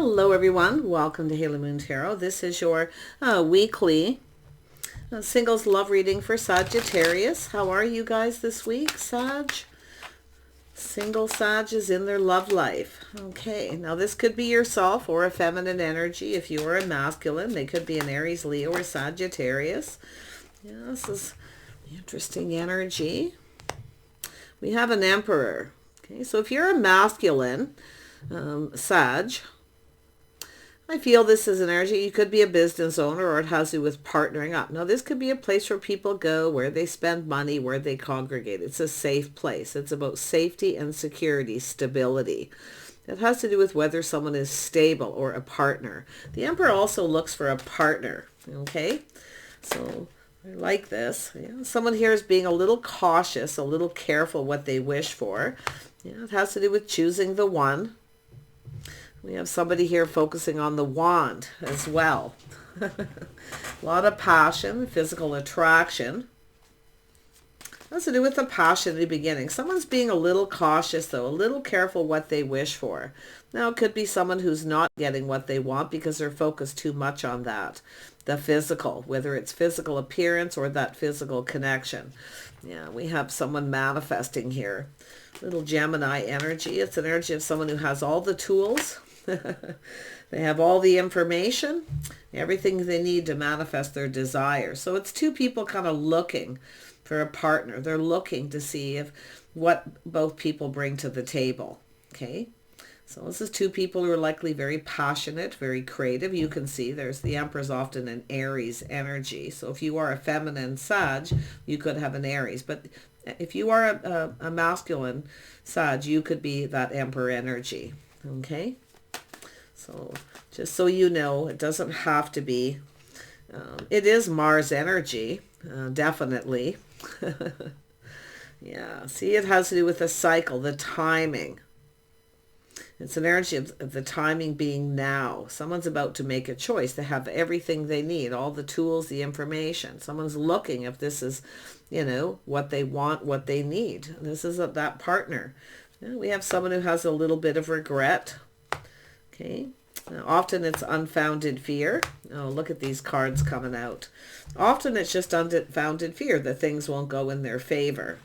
Hello everyone, welcome to Halo Moon Tarot. This is your weekly singles love reading for Sagittarius. How are you guys this week, Sag? Single Sag is in their love life. Okay, now this could be yourself or a feminine energy. If you are a masculine, they could be an Aries, Leo, or Sagittarius. Yeah, this is interesting energy. We have an Emperor. Okay, so if you're a masculine, Sag, I feel this is an energy. You could be a business owner, or it has to do with partnering up. Now, this could be a place where people go, where they spend money, where they congregate. It's a safe place. It's about safety and security, stability. It has to do with whether someone is stable or a partner. The Emperor also looks for a partner, okay? So I like this. Yeah, someone here is being a little cautious, a little careful what they wish for. Yeah, it has to do with choosing the one. We have somebody here focusing on the wand as well. A lot of passion, physical attraction. Has to do with the passion in the beginning. Someone's being a little cautious, though, a little careful what they wish for. Now, it could be someone who's not getting what they want because they're focused too much on that. The physical, whether it's physical appearance or that physical connection. Yeah, we have someone manifesting here. Little Gemini energy. It's an energy of someone who has all the tools. They have all the information, everything they need to manifest their desire. So it's two people kind of looking for a partner. They're looking to see if what both people bring to the table. Okay, so this is two people who are likely very passionate, very creative. You can see there's the Empress, often an Aries energy. So if you are a feminine Sag, you could have an Aries. But if you are a masculine Sag, you could be that Emperor energy. Okay, so just so you know, it doesn't have to be. It is Mars energy, definitely. Yeah, see, it has to do with the cycle, the timing. It's an energy of the timing being now. Someone's about to make a choice. They have everything they need, all the tools, the information. Someone's looking if this is, you know, what they want, what they need. This is that partner. Yeah, we have someone who has a little bit of regret. Okay. Now, often it's unfounded fear. Oh, look at these cards coming out. Often it's just unfounded fear that things won't go in their favor.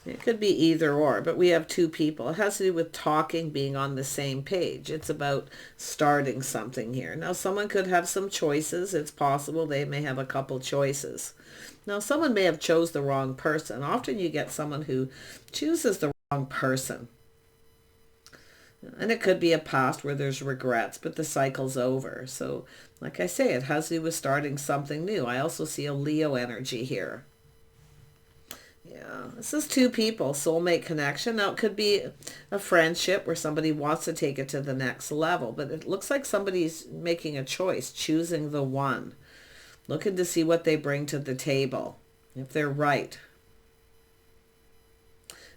It could be either or, but we have two people. It has to do with talking, being on the same page. It's about starting something here. Now, someone could have some choices. It's possible they may have a couple choices. Now, someone may have chose the wrong person. Often you get someone who chooses the wrong person. And it could be a past where there's regrets, but the cycle's over. So, like I say, it has to do with starting something new. I also see a Leo energy here. Yeah, this is two people, soulmate connection. Now, it could be a friendship where somebody wants to take it to the next level, but it looks like somebody's making a choice, choosing the one, looking to see what they bring to the table, if they're right.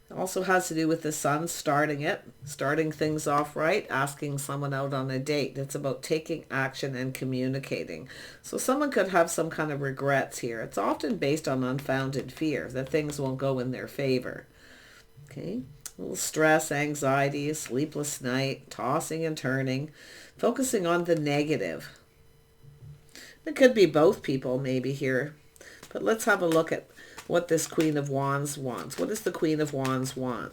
It also has to do with the sun starting things off right, asking someone out on a date. It's about taking action and communicating. So someone could have some kind of regrets here. It's often based on unfounded fear that things won't go in their favor. Okay, a little stress, anxiety, a sleepless night, tossing and turning, focusing on the negative. It could be both people maybe here. But let's have a look at what this Queen of Wands wants. What does the Queen of Wands want?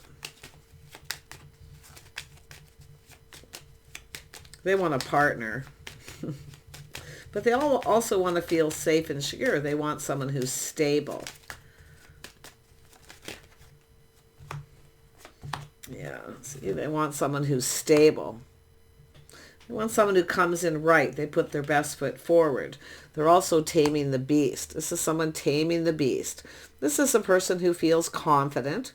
They want a partner. But they also want to feel safe and secure. They want someone who's stable. Yeah, see, they want someone who's stable. They want someone who comes in right. They put their best foot forward. They're also taming the beast. This is someone taming the beast. This is a person who feels confident.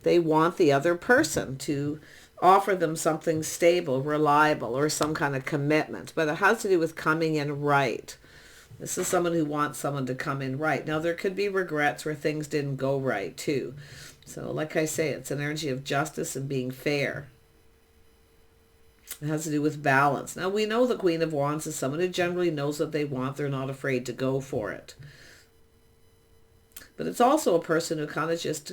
They want the other person to offer them something stable, reliable, or some kind of commitment. But it has to do with coming in right. This is someone who wants someone to come in right. Now, there could be regrets where things didn't go right, too. So, like I say, it's an energy of justice and being fair. It has to do with balance. Now, we know the Queen of Wands is someone who generally knows what they want. They're not afraid to go for it. But it's also a person who kind of just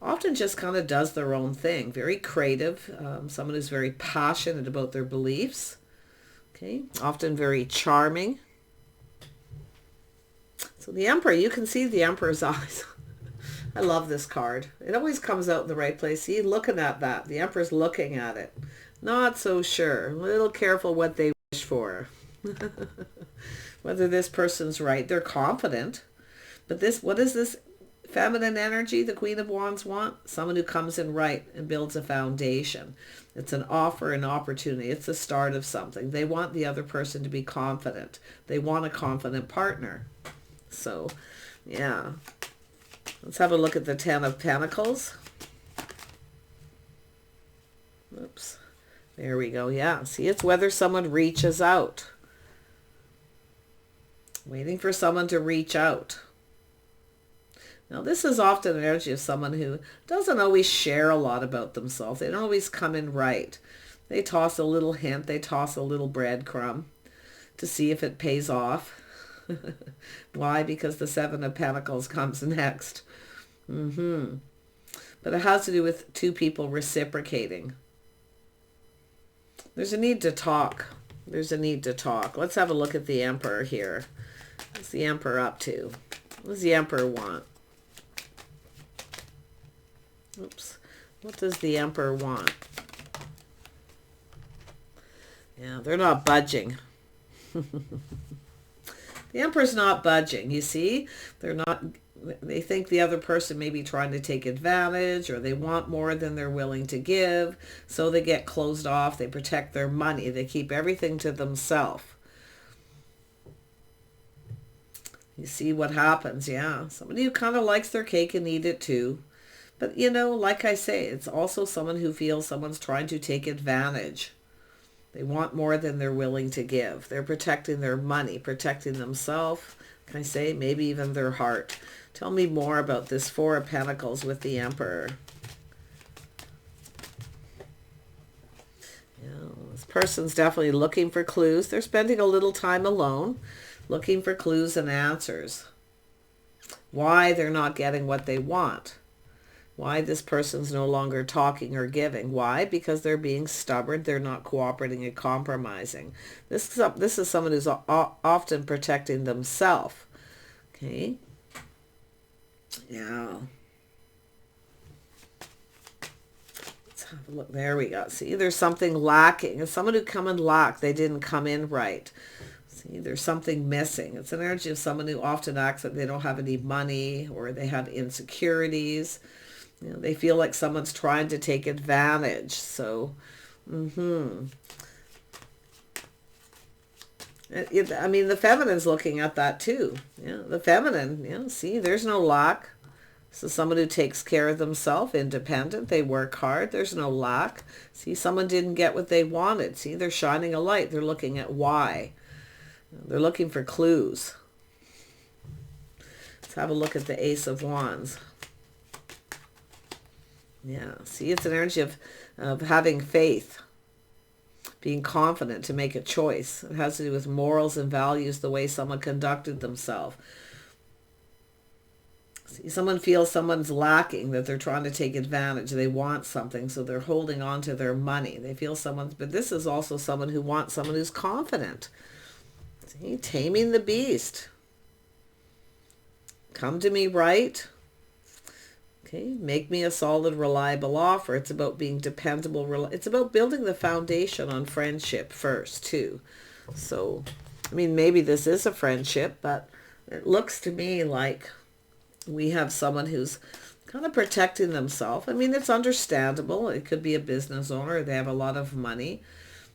often just kind of does their own thing. Very creative. Someone who's very passionate about their beliefs. Okay, often very charming. So the Emperor, you can see the Emperor's eyes. I love this card. It always comes out in the right place. See, looking at that. The Emperor's looking at it. Not so sure. A little careful what they wish for. Whether this person's right. They're confident. But this, what is this feminine energy the Queen of Wands want? Someone who comes in right and builds a foundation. It's an offer, an opportunity. It's the start of something. They want the other person to be confident. They want a confident partner. So, yeah. Let's have a look at the Ten of Pentacles. Oops. There we go. Yeah. See, it's whether someone reaches out. Waiting for someone to reach out. Now, this is often an energy of someone who doesn't always share a lot about themselves. They don't always come in right. They toss a little hint. They toss a little breadcrumb to see if it pays off. Why? Because the Seven of Pentacles comes next. But it has to do with two people reciprocating. There's a need to talk. There's a need to talk. Let's have a look at the Emperor here. What's the Emperor up to? What does the Emperor want? Oops. What does the Emperor want? Yeah, they're not budging. The Emperor's not budging, you see? They think the other person may be trying to take advantage, or they want more than they're willing to give, so they get closed off. They protect their money. They keep everything to themselves. You see what happens, yeah. Somebody who kind of likes their cake and eat it too. But, you know, like I say, it's also someone who feels someone's trying to take advantage. They want more than they're willing to give. They're protecting their money, protecting themselves. Can I say maybe even their heart? Tell me more about this Four of Pentacles with the Emperor. Yeah, this person's definitely looking for clues. They're spending a little time alone, looking for clues and answers. Why they're not getting what they want. Why this person's no longer talking or giving. Why? Because they're being stubborn. They're not cooperating and compromising. This is someone who's often protecting themselves. Okay. Yeah. Let's have a look. There we go. See, there's something lacking. It's someone who come in lack. They didn't come in right. See, there's something missing. It's an energy of someone who often acts like they don't have any money, or they have insecurities. You know, they feel like someone's trying to take advantage. So, I mean, the feminine's looking at that too. Yeah, the feminine, you know, see, there's no lack. So someone who takes care of themselves, independent, they work hard. There's no lack. See, someone didn't get what they wanted. See, they're shining a light. They're looking at why. They're looking for clues. Let's have a look at the Ace of Wands. Yeah, see, it's an energy of having faith, being confident to make a choice. It has to do with morals and values, the way someone conducted themselves. See, someone feels someone's lacking, that they're trying to take advantage. They want something, so they're holding on to their money. They feel but this is also someone who wants someone who's confident. See, taming the beast. Come to me right. Okay, make me a solid, reliable offer. It's about being dependable. It's about building the foundation on friendship first, too. So, I mean, maybe this is a friendship, but it looks to me like we have someone who's kind of protecting themselves. I mean, it's understandable. It could be a business owner. They have a lot of money.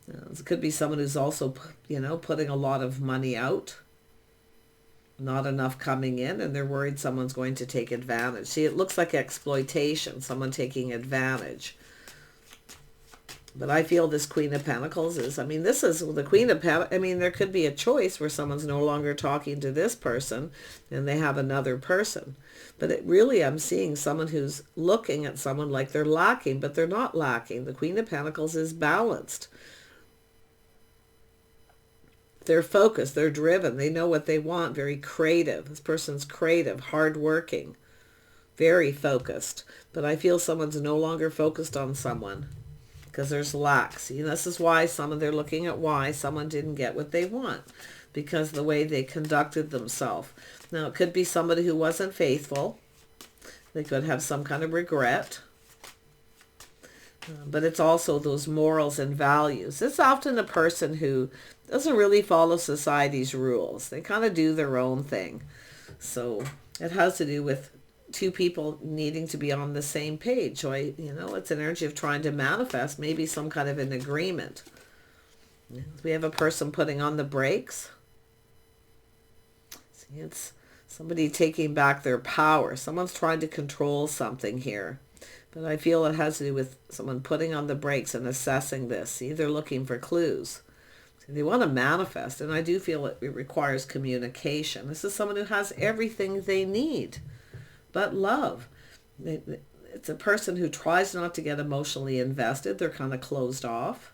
It could be someone who's also, you know, putting a lot of money out. Not enough coming in, and they're worried someone's going to take advantage. See, it looks like exploitation, someone taking advantage. But I feel this Queen of Pentacles is, I mean, this is the Queen of Pentacles. I mean, there could be a choice where someone's no longer talking to this person and they have another person. But it really, I'm seeing someone who's looking at someone like they're lacking, but they're not lacking. The Queen of Pentacles is balanced. They're focused, they're driven, they know what they want, very creative. This person's creative, hardworking, very focused. But I feel someone's no longer focused on someone because there's lack. See, this is why they're looking at why someone didn't get what they want, because the way they conducted themselves. Now, it could be somebody who wasn't faithful. They could have some kind of regret. But it's also those morals and values. It's often a person who doesn't really follow society's rules. They kind of do their own thing. So it has to do with two people needing to be on the same page. So it's an energy of trying to manifest maybe some kind of an agreement. We have a person putting on the brakes. See, it's somebody taking back their power. Someone's trying to control something here. But I feel it has to do with someone putting on the brakes and assessing this. See, they're looking for clues. See, they want to manifest, and I do feel it requires communication. This is someone who has everything they need, but love. It's a person who tries not to get emotionally invested. They're kind of closed off.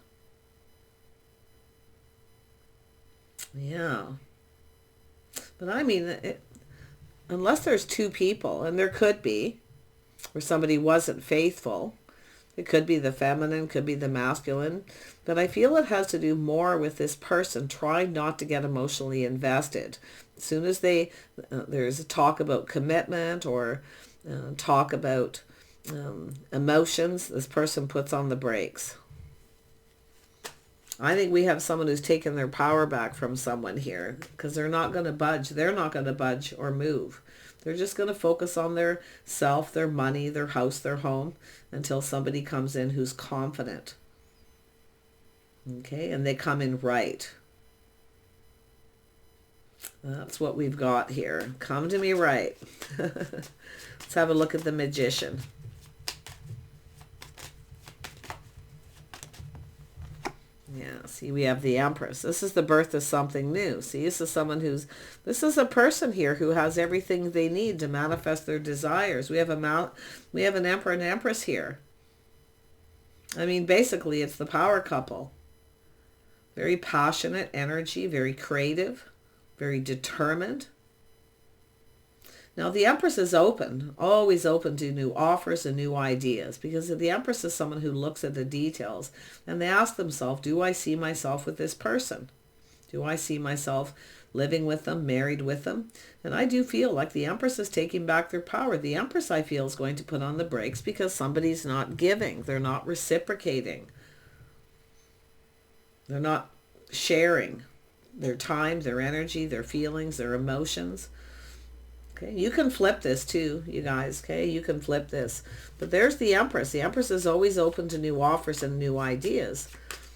Yeah. But I mean, unless there's two people, and there could be, where somebody wasn't faithful. It could be the feminine, could be the masculine. But I feel it has to do more with this person trying not to get emotionally invested. As soon as there's a talk about commitment or talk about emotions, this person puts on the brakes. I think we have someone who's taken their power back from someone here because they're not going to budge. They're not going to budge or move. They're just going to focus on their self, their money, their house, their home, until somebody comes in who's confident. Okay, and they come in right. That's what we've got here. Come to me right. Let's have a look at the Magician. Yeah, see, we have the Empress. This is the birth of something new. See, this is a person here who has everything they need to manifest their desires. We have an Emperor and Empress here. I mean, basically, it's the power couple. Very passionate energy, very creative, very determined. Now, the Empress is open, always open to new offers and new ideas, because the Empress is someone who looks at the details and they ask themselves, do I see myself with this person? Do I see myself living with them, married with them? And I do feel like the Empress is taking back their power. The Empress, I feel, is going to put on the brakes because somebody's not giving. They're not reciprocating. They're not sharing their time, their energy, their feelings, their emotions. Okay, you can flip this too, you guys. Okay, you can flip this. But there's the Empress. The Empress is always open to new offers and new ideas.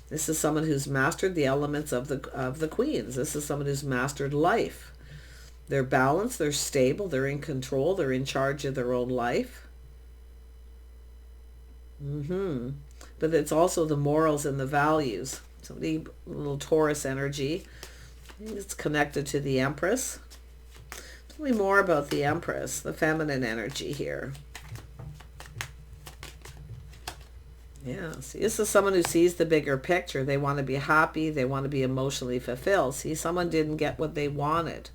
This is someone who's mastered the elements of the queens. This is someone who's mastered life. They're balanced, they're stable, they're in control, they're in charge of their own life. But it's also the morals and the values. Somebody, a little Taurus energy. It's connected to the Empress. Tell me more about the Empress, the feminine energy here. Yeah, see, this is someone who sees the bigger picture. They want to be happy. They want to be emotionally fulfilled. See, someone didn't get what they wanted.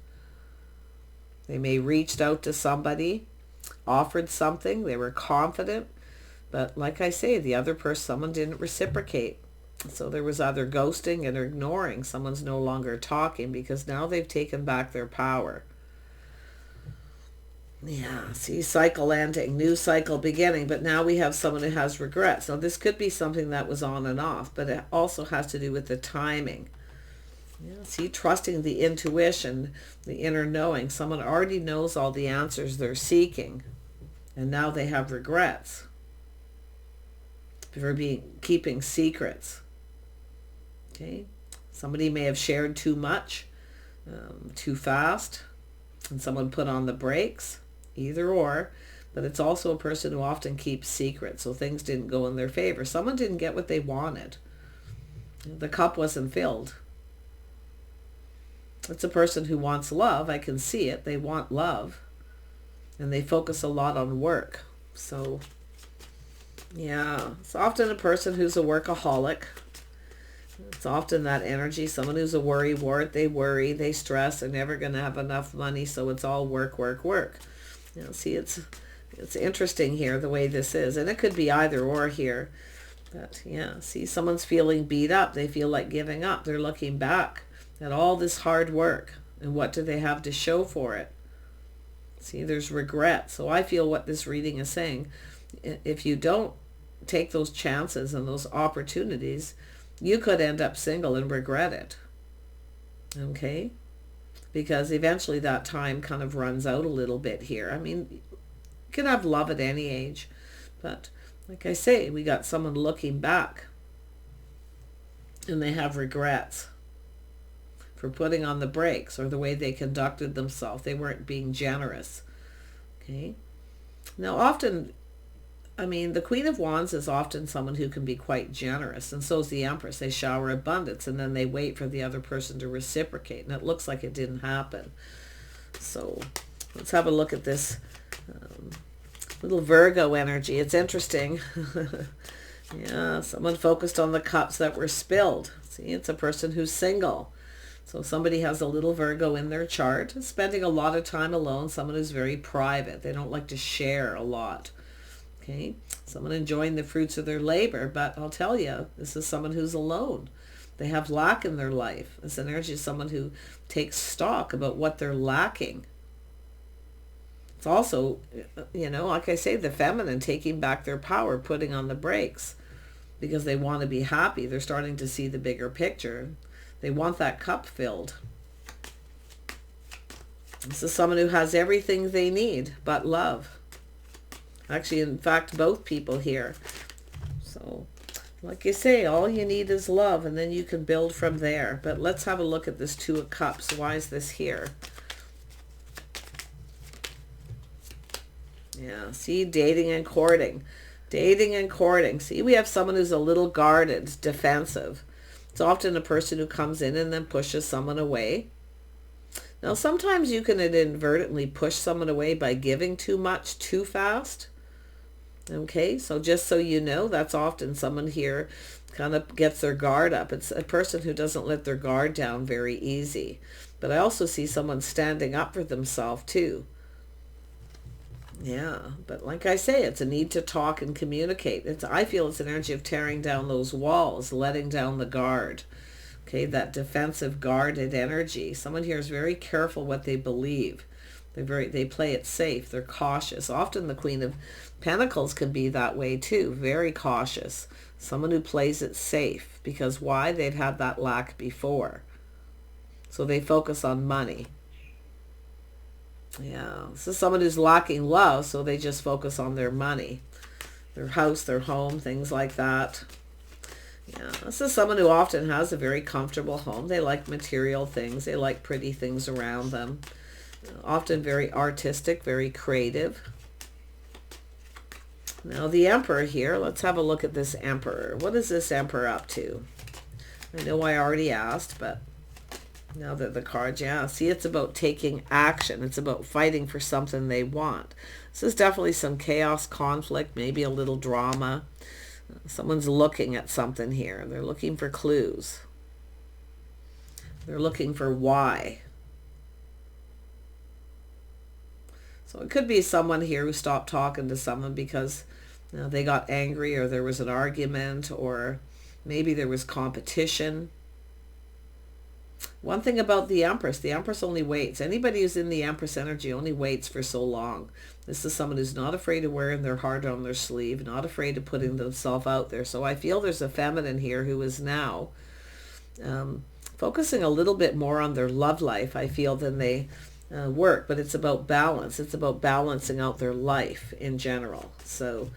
They may reached out to somebody, offered something. They were confident. But like I say, the other person, someone didn't reciprocate. So there was either ghosting and ignoring. Someone's no longer talking because now they've taken back their power. Yeah, see, cycle ending, new cycle beginning, but now we have someone who has regrets. Now, this could be something that was on and off, but it also has to do with the timing. Yeah, see, trusting the intuition, the inner knowing. Someone already knows all the answers they're seeking, and now they have regrets for keeping secrets. Okay, somebody may have shared too much, too fast, and someone put on the brakes. Either or, but it's also a person who often keeps secrets, so things didn't go in their favor. Someone didn't get what they wanted. The cup wasn't filled. It's a person who wants love. I can see it. They want love, and they focus a lot on work. So, yeah, it's often a person who's a workaholic. It's often that energy, someone who's a worrywart. They worry, they stress, they're never going to have enough money, so it's all work, work, work. You know, see, it's It's interesting here the way this is, and it could be either or here. But yeah, see, someone's feeling beat up. They feel like giving up. They're looking back at all this hard work, and what do they have to show for it? See, there's regret. So I feel what this reading is saying, if you don't take those chances and those opportunities, you could end up single and regret it. Okay? Because eventually that time kind of runs out a little bit here. I mean, you can have love at any age, but like I say, we got someone looking back and they have regrets for putting on the brakes or the way they conducted themselves. They weren't being generous. Okay? Now often, I mean, the Queen of Wands is often someone who can be quite generous, and so is the Empress. They shower abundance, and then they wait for the other person to reciprocate, and it looks like it didn't happen. So let's have a look at this little Virgo energy. It's interesting. Yeah, someone focused on the cups that were spilled. See, it's a person who's single. So somebody has a little Virgo in their chart, spending a lot of time alone, someone who's very private. They don't like to share a lot. Okay, someone enjoying the fruits of their labor, but I'll tell you, this is someone who's alone. They have lack in their life. This energy is someone who takes stock about what they're lacking. It's also, you know, like I say, the feminine taking back their power, putting on the brakes because they want to be happy. They're starting to see the bigger picture. They want that cup filled. This is someone who has everything they need but love. Actually, in fact, both people here. So, like you say, all you need is love, and then you can build from there. But let's have a look at this Two of Cups. Why is this here? Yeah, see, dating and courting. Dating and courting. See, we have someone who's a little guarded, defensive. It's often a person who comes in and then pushes someone away. Now, sometimes you can inadvertently push someone away by giving too much too fast. Okay, so just so you know, that's often someone here kind of gets their guard up. It's a person who doesn't let their guard down very easy. But I also see someone standing up for themselves too. Yeah, but like I say, it's a need to talk and communicate. I feel it's an energy of tearing down those walls, letting down the guard. Okay, that defensive, guarded energy. Someone here is very careful what they believe. They play it safe. They're cautious. Often the Queen of Pentacles can be that way too. Very cautious. Someone who plays it safe. Because why? They've had that lack before. So they focus on money. Yeah, this is someone who's lacking love, so they just focus on their money, their house, their home, things like that. Yeah, this is someone who often has a very comfortable home. They like material things. They like pretty things around them. Often very artistic, very creative. Now the Emperor here, let's have a look at this Emperor. What is this Emperor up to? I know I already asked, but now that the cards, yeah, see, it's about taking action. It's about fighting for something they want. This is definitely some chaos, conflict, maybe a little drama. Someone's looking at something here. They're looking for clues. They're looking for why. So it could be someone here who stopped talking to someone because they got angry, or there was an argument, or maybe there was competition. One thing about the Empress only waits. Anybody who's in the Empress energy only waits for so long. This is someone who's not afraid of wearing their heart on their sleeve, not afraid of putting themselves out there. So I feel there's a feminine here who is now focusing a little bit more on their love life, I feel, than they work. But it's about balance. It's about balancing out their life in general. So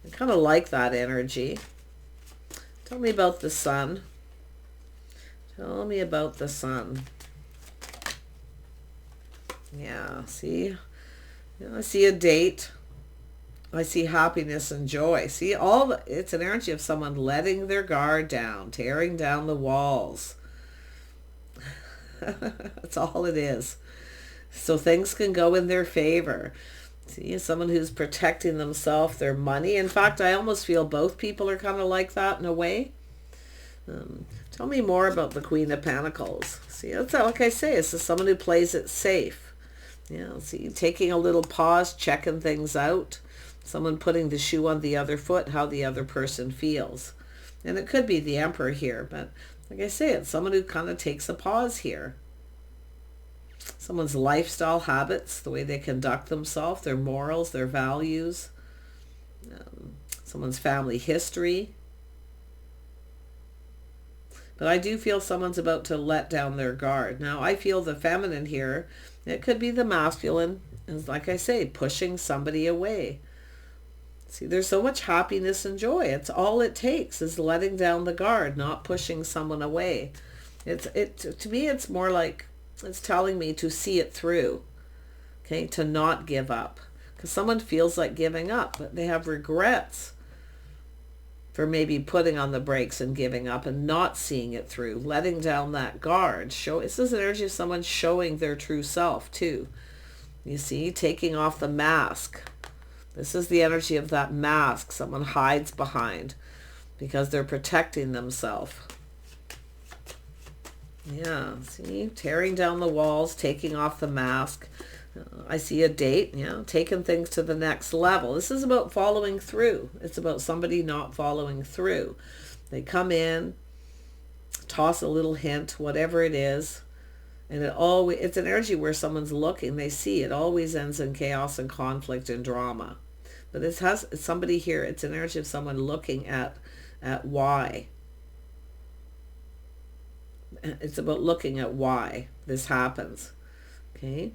I kind of like that energy. Tell me about the Sun. Tell me about the Sun. Yeah, see? I see a date. I see happiness and joy. See, it's an energy of someone letting their guard down, tearing down the walls. That's all it is. So things can go in their favor. See, someone who's protecting themselves, their money. In fact, I almost feel both people are kind of like that in a way. Tell me more about the Queen of Pentacles. See, that's like I say, it's someone who plays it safe. You know, see, taking a little pause, checking things out. Someone putting the shoe on the other foot, how the other person feels. And it could be the Emperor here, but like I say, it's someone who kind of takes a pause here. Someone's lifestyle habits, the way they conduct themselves, their morals, their values, someone's family history. But I do feel someone's about to let down their guard. Now, I feel the feminine here. It could be the masculine, and like I say, pushing somebody away. See, there's so much happiness and joy. It's all it takes is letting down the guard, not pushing someone away. To me, it's more like it's telling me to see it through, okay, to not give up. Because someone feels like giving up, but they have regrets for maybe putting on the brakes and giving up and not seeing it through, letting down that guard. This is an energy of someone showing their true self too. You see, taking off the mask. This is the energy of that mask someone hides behind because they're protecting themselves. Yeah, see, tearing down the walls, taking off the mask. I see a date, taking things to the next level. This is about following through. It's about somebody not following through. They come in, toss a little hint, whatever it is, and it's an energy where someone's looking, they see it always ends in chaos and conflict and drama. But it's somebody here, it's an energy of someone looking at why. It's about looking at why this happens. Okay?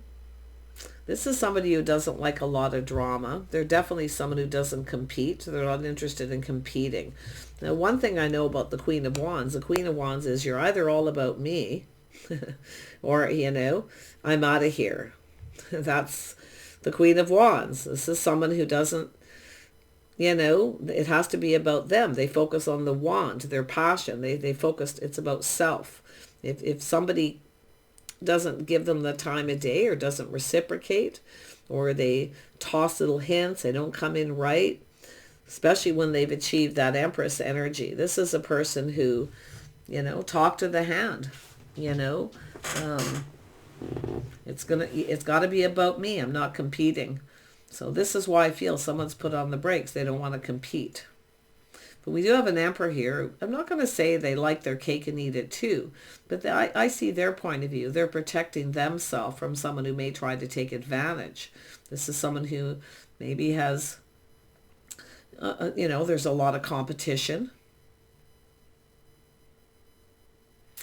This is somebody who doesn't like a lot of drama. They're definitely someone who doesn't compete. They're not interested in competing. Now, one thing I know about the Queen of Wands is you're either all about me or, I'm out of here. That's the Queen of Wands. This is someone who doesn't, it has to be about them. They focus on the wand, their passion. They focus, it's about self. If somebody doesn't give them the time of day or doesn't reciprocate, or they toss little hints, they don't come in right, especially when they've achieved that Empress energy. This is a person who, talk to the hand, it's got to be about me. I'm not competing. So this is why I feel someone's put on the brakes. They don't want to compete. But we do have an Emperor here. I'm not going to say they like their cake and eat it too, but I see their point of view. They're protecting themselves from someone who may try to take advantage. This is someone who maybe has, there's a lot of competition.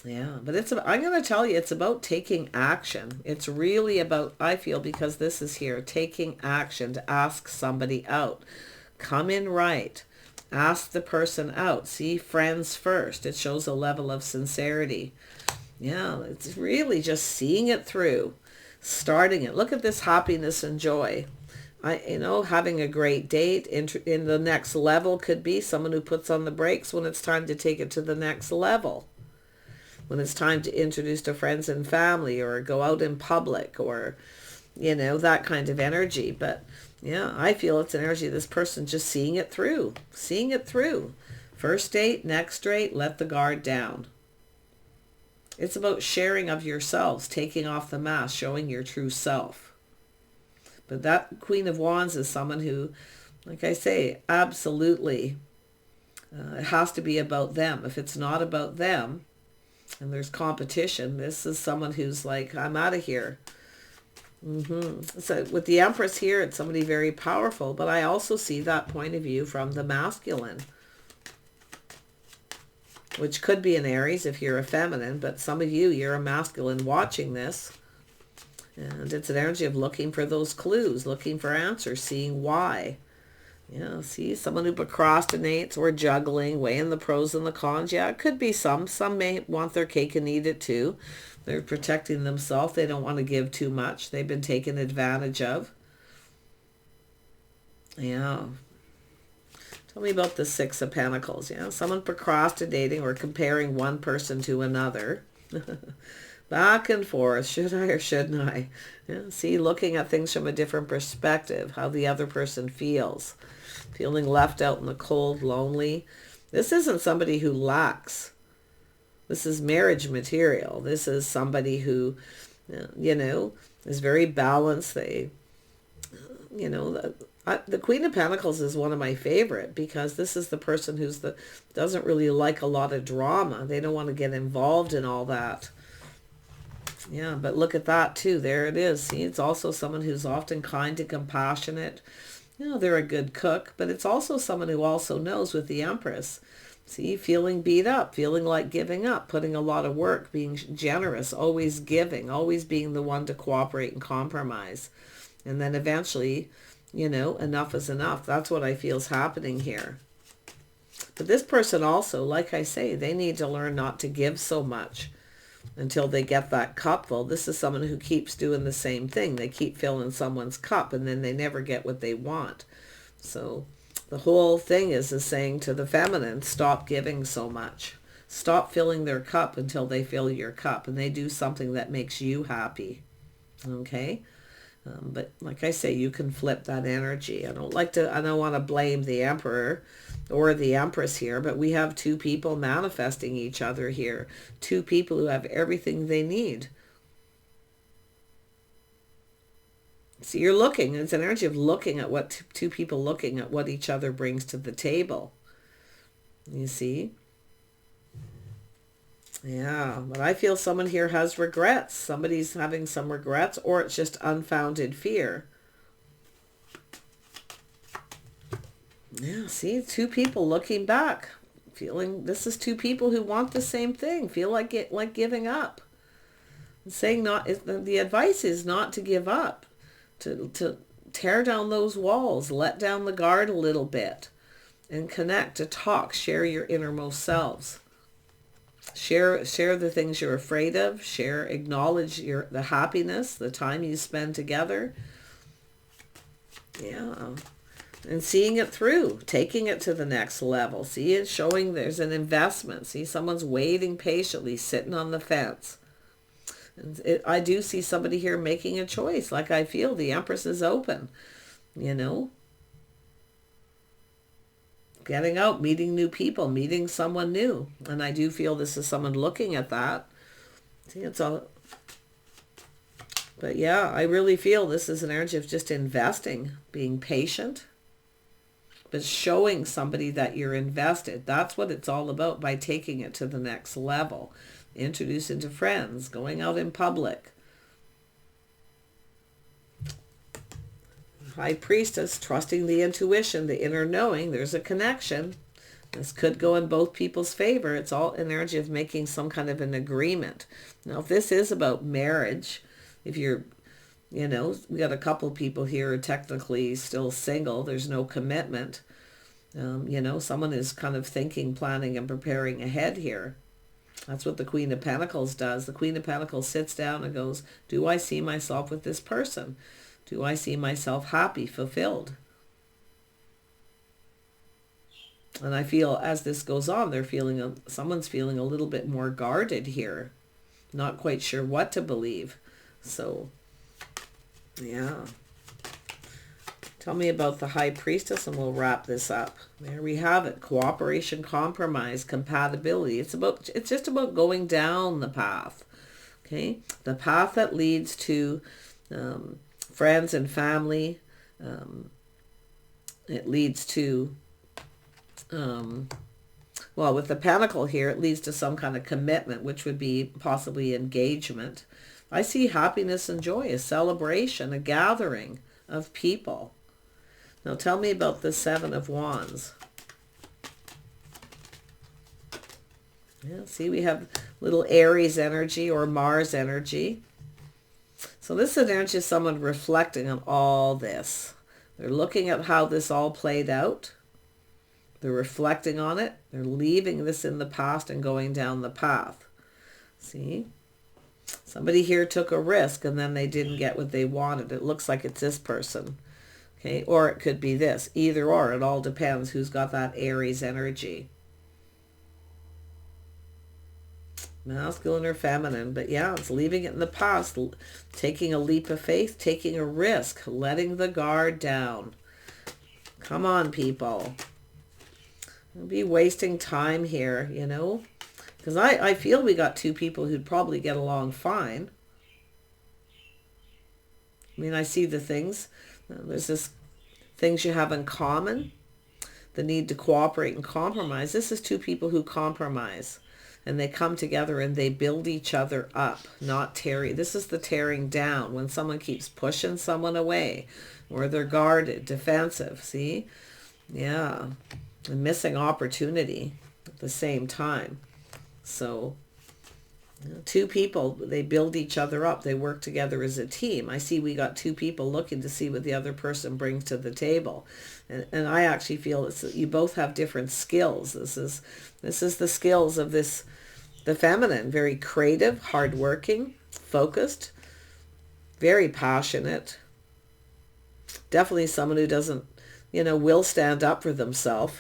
Yeah, but I'm going to tell you, it's about taking action. It's really about, I feel, because this is here, taking action to ask somebody out. Come in right. Ask the person out. See friends first. It shows a level of sincerity. Yeah, it's really just seeing it through. Starting it. Look at this happiness and joy. Having a great date in the next level could be someone who puts on the brakes when it's time to take it to the next level. When it's time to introduce to friends and family or go out in public or, that kind of energy. But yeah, I feel it's an energy of this person just seeing it through. Seeing it through. First date, next date, let the guard down. It's about sharing of yourselves, taking off the mask, showing your true self. But that Queen of Wands is someone who, like I say, absolutely, it has to be about them. If it's not about them, and there's competition, this is someone who's like, I'm out of here. So with the Empress here, it's somebody very powerful, but I also see that point of view from the masculine, which could be an Aries if you're a feminine, but some of you're a masculine watching this, and it's an energy of looking for those clues, looking for answers, seeing why. Yeah, see, someone who procrastinates or juggling, weighing the pros and the cons. Yeah, it could be some may want their cake and eat it too. They're protecting themselves. They don't want to give too much. They've been taken advantage of. Yeah. Tell me about the Six of Pentacles. Yeah, someone procrastinating or comparing one person to another. Back and forth. Should I or shouldn't I? Yeah, see, looking at things from a different perspective, how the other person feels. Feeling left out in the cold, lonely. This isn't somebody who lacks. This is marriage material. This is somebody who, is very balanced. They, The Queen of Pentacles is one of my favorite because this is the person who's doesn't really like a lot of drama. They don't want to get involved in all that. Yeah, but look at that too. There it is. See, it's also someone who's often kind and compassionate. You know, they're a good cook, but it's also someone who also knows with the Empress. See, feeling beat up, feeling like giving up, putting a lot of work, being generous, always giving, always being the one to cooperate and compromise. And then eventually, you know, enough is enough. That's what I feel is happening here. But this person also, like I say, they need to learn not to give so much until they get that cup full. This is someone who keeps doing the same thing. They keep filling someone's cup and then they never get what they want. So the whole thing is saying to the feminine, stop giving so much. Stop filling their cup until they fill your cup and they do something that makes you happy. Okay? But like I say, you can flip that energy. I don't want to blame the Emperor or the Empress here, but we have two people manifesting each other here. Two people who have everything they need. So you're looking, it's an energy of looking at what two people looking at what each other brings to the table. You see? Yeah, but I feel someone here has regrets. Somebody's having some regrets, or it's just unfounded fear. Yeah, see, two people looking back, feeling this is two people who want the same thing, feel like giving up. And saying the advice is not to give up, to tear down those walls, let down the guard a little bit, and connect, to talk, share your innermost selves. Share the things you're afraid of. Acknowledge the happiness, the time you spend together. Yeah. And seeing it through, taking it to the next level. See it showing there's an investment. See, someone's waiting patiently, sitting on the fence. And I do see somebody here making a choice. Like I feel the Empress is open, you know. Getting out, meeting new people, meeting someone new. And I do feel this is someone looking at that. See, it's all... But yeah, I really feel this is an energy of just investing, being patient, but showing somebody that you're invested. That's what it's all about by taking it to the next level. Introducing to friends, going out in public. High Priestess, trusting the intuition, the inner knowing. There's a connection. This could go in both people's favor. It's all an energy of making some kind of an agreement. Now, if this is about marriage, if you're, you know, we got a couple people here technically still single. There's no commitment. You know, someone is kind of thinking, planning, and preparing ahead here. That's what the Queen of Pentacles does. The Queen of Pentacles sits down and goes, do I see myself with this person? Do I see myself happy, fulfilled? And I feel as this goes on, someone's feeling a little bit more guarded here. Not quite sure what to believe. So, yeah. Tell me about the High Priestess and we'll wrap this up. There we have it. Cooperation, compromise, compatibility. It's just about going down the path. Okay? The path that leads to friends and family. It leads to, well, with the Pentacle here, it leads to some kind of commitment, which would be possibly engagement. I see happiness and joy, a celebration, a gathering of people. Now tell me about the Seven of Wands. Yeah, see, we have little Aries energy or Mars energy. So this is an energy of someone reflecting on all this. They're looking at how this all played out. They're reflecting on it. They're leaving this in the past and going down the path. See? Somebody here took a risk and then they didn't get what they wanted. It looks like it's this person. Okay? Or it could be this. Either or. It all depends who's got that Aries energy. Masculine or feminine. But yeah, it's leaving it in the past. Taking a leap of faith. Taking a risk. Letting the guard down. Come on, people. Don't be wasting time here, you know. Because I feel we got two people who'd probably get along fine. I mean, I see the things. There's this things you have in common, the need to cooperate and compromise. This is two people who compromise, and they come together and they build each other up, not tear. This is the tearing down, when someone keeps pushing someone away, or they're guarded, defensive. See? Yeah. And missing opportunity at the same time. So two people, they build each other up. They work together as a team. I see we got two people looking to see what the other person brings to the table. And I actually feel it's, you both have different skills. This is the skills of this, the feminine, very creative, hardworking, focused, very passionate. Definitely someone who doesn't, will stand up for themselves.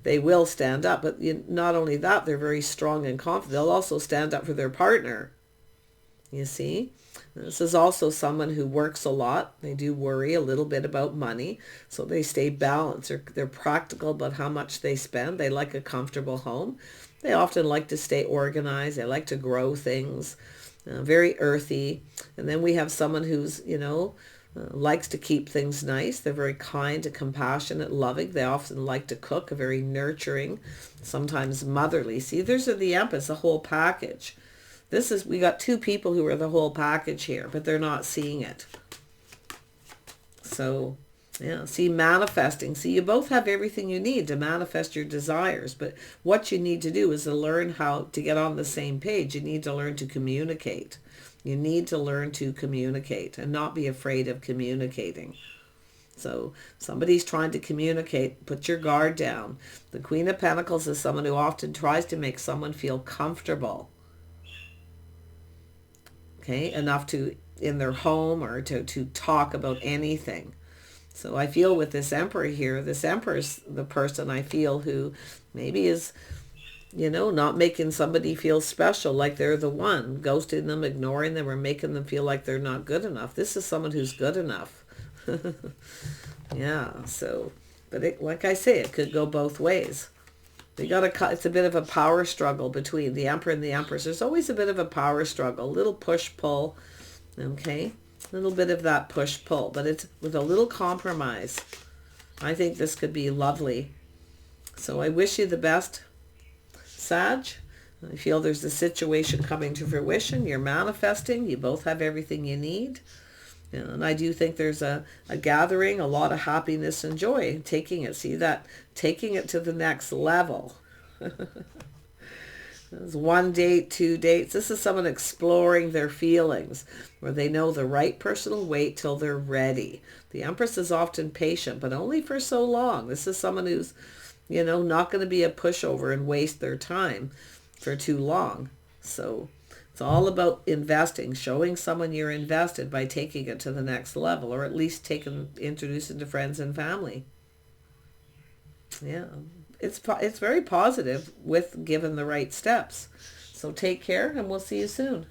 They will stand up, but not only that, they're very strong and confident. They'll also stand up for their partner. You see? This is also someone who works a lot. They do worry a little bit about money, so they stay balanced. They're practical about how much they spend. They like a comfortable home. They often like to stay organized. They like to grow things. Very earthy. And then we have someone who's, likes to keep things nice. They're very kind and compassionate, loving. They often like to cook, very nurturing, sometimes motherly. See, there's the Empress, the whole package. We got two people who are the whole package here, but they're not seeing it. So, yeah, see, manifesting. See, you both have everything you need to manifest your desires, but what you need to do is to learn how to get on the same page. You need to learn to communicate. You need to learn to communicate and not be afraid of communicating. So somebody's trying to communicate, put your guard down. The Queen of Pentacles is someone who often tries to make someone feel comfortable. Okay, enough to, in their home, or to talk about anything. So I feel with this Emperor here, this Emperor's the person I feel who maybe is, not making somebody feel special, like they're the one, ghosting them, ignoring them, or making them feel like they're not good enough. This is someone who's good enough. Yeah, so, but like I say, it could go both ways. It's a bit of a power struggle between the Emperor and the Empress. There's always a bit of a power struggle, a little push-pull, okay? A little bit of that push-pull, but it's with a little compromise. I think this could be lovely. So I wish you the best, Sag. I feel there's a situation coming to fruition. You're manifesting. You both have everything you need. And I do think there's a gathering, a lot of happiness and joy, taking it to the next level. There's one date, 2 dates. This is someone exploring their feelings, where they know the right person will wait till they're ready. The Empress is often patient, but only for so long. This is someone who's, not going to be a pushover and waste their time for too long. So it's all about investing, showing someone you're invested by taking it to the next level, or at least introducing to friends and family. Yeah, it's very positive with given the right steps. So take care, and we'll see you soon.